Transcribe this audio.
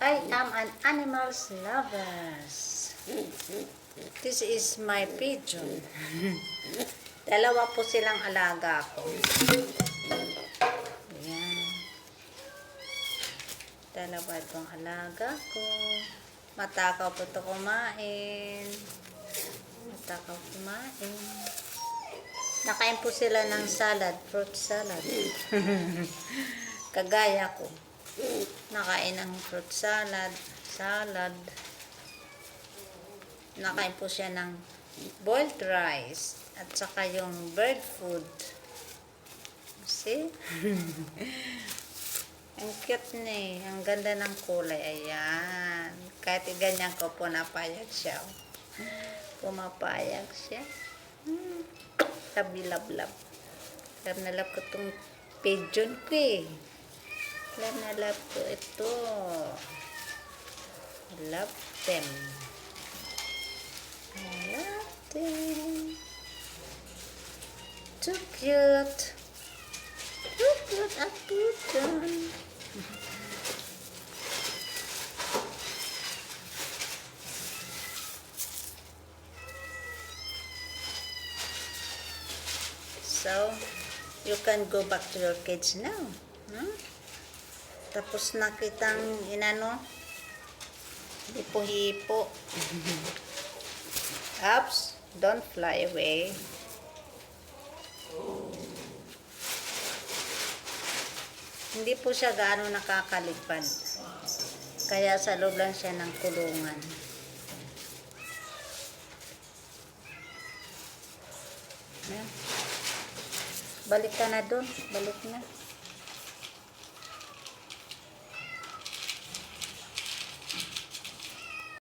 I am an animals lovers. This is my pigeon. Dalawa po silang alaga ko. Ayan. Dalawa itong alaga ko. Matakaw po ito kumain. Matakaw kumain. Nakain po sila ng salad, fruit salad. Kagaya ko. Nakain ng fruit salad, nakain po siya ng boiled rice at saka yung bird food. See? Ang cute niya. Ang ganda ng kulay. Ayan. Kahit ganyan ko po napayag siya. Pumapayag siya. Love. Love na love ko itong pigeon ko eh. Love na love ko ito. Love them. I love them. Too cute. Too cute at pigeon. So, you can go back to your kids now. Huh? Tapos na kitang inano, hipo-hipo. Ups, don't fly away. Hindi po siya gaano nakakalipad. Kaya sa loob lang siya ng kulungan. Ayan. Balik ka na doon. Balik na.